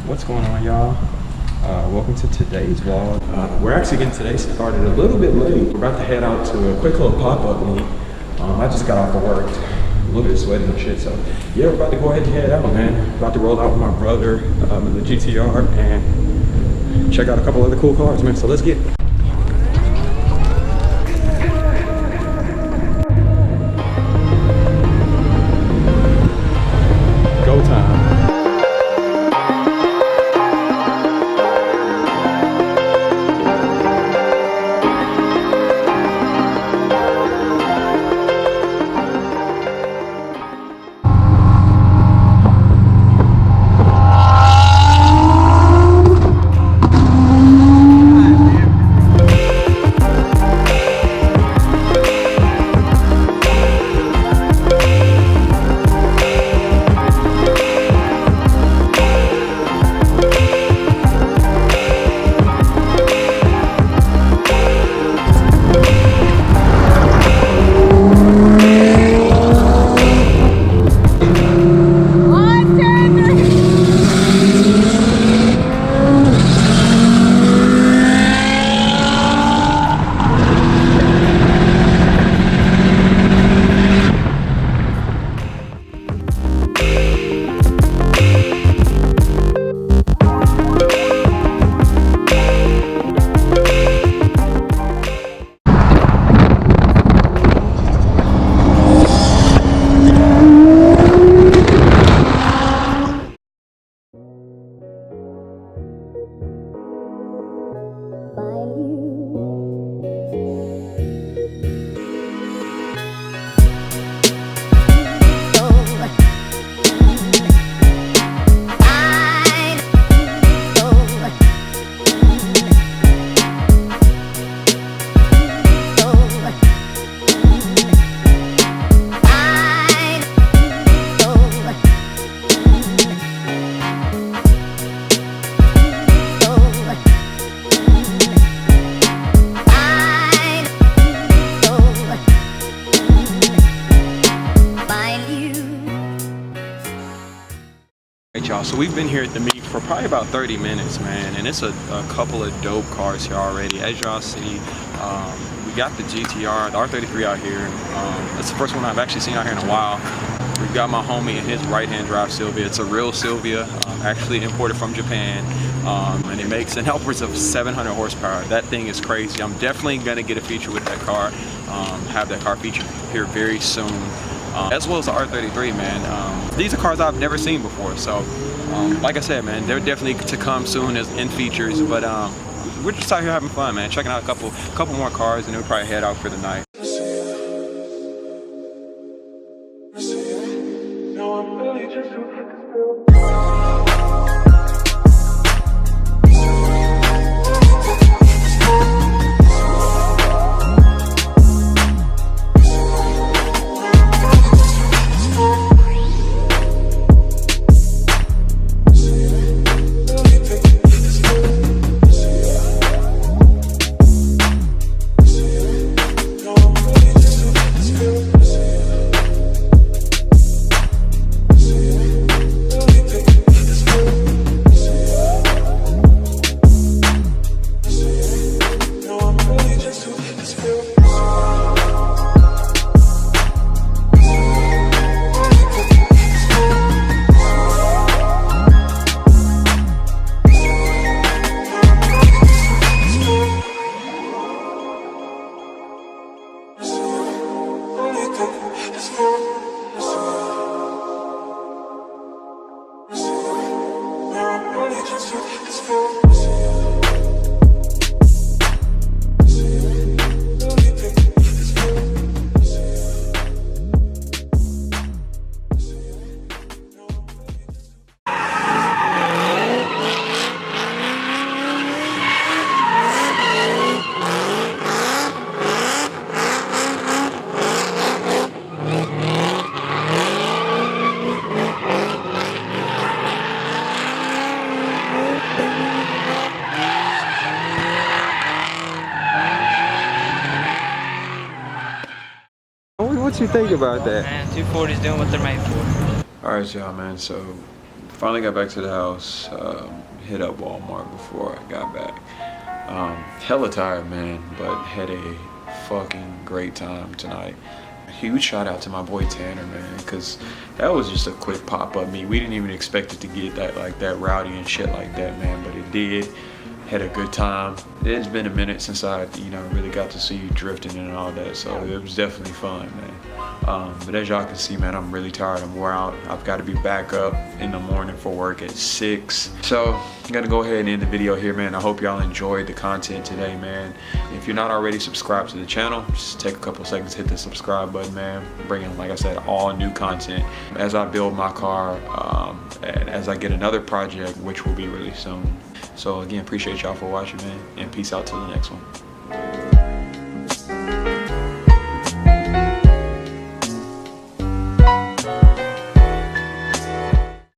What's going on, y'all? Welcome to today's vlog. We're actually getting today started a little bit late. We're about to head out to a quick little pop-up meet. I just got off of work, a little bit sweaty and shit, so yeah, we're about to go ahead and head out, man. About to roll out with my brother in the GTR and check out a couple other cool cars, man. So let's get it. Go time. Y'all, so we've been here at the meet for probably about 30 minutes, man, and it's a couple of dope cars here already. As y'all see, we got the GTR, the R33 out here. It's the first one I've actually seen out here in a while. We've got my homie in his right-hand drive Silvia. It's a real Silvia, actually imported from Japan, and it makes an upwards of 700 horsepower. That thing is crazy. I'm definitely gonna get a feature with that car, have that car featured here very soon. As well as the R33, man. These are cars I've never seen before, so like I said, man, they're definitely to come soon as in features, but we're just out here having fun, man, checking out a couple more cars, and then we'll probably head out for the night. you think about that? Man, 240's doing what they're made for. All right, y'all, man. So finally got back to the house. Hit up Walmart before I got back. Hella tired, man, but had a fucking great time tonight. A huge shout out to my boy Tanner, man, because that was just a quick pop-up meet. We didn't even expect it to get that rowdy and shit like that, man, but it did. Had a good time. It's been a minute since I, really got to see you drifting and all that, so it was definitely fun, man. But as y'all can see, man, I'm really tired. I'm wore out. I've got to be back up in the morning for work at 6. So I'm gonna go ahead and end the video here, man. I hope y'all enjoyed the content today, man. If you're not already subscribed to the channel, just take a couple seconds, hit the subscribe button, man. Bringing, like I said, all new content as I build my car, and as I get another project, which will be really soon. So again, appreciate y'all for watching, man, and peace out till the next one.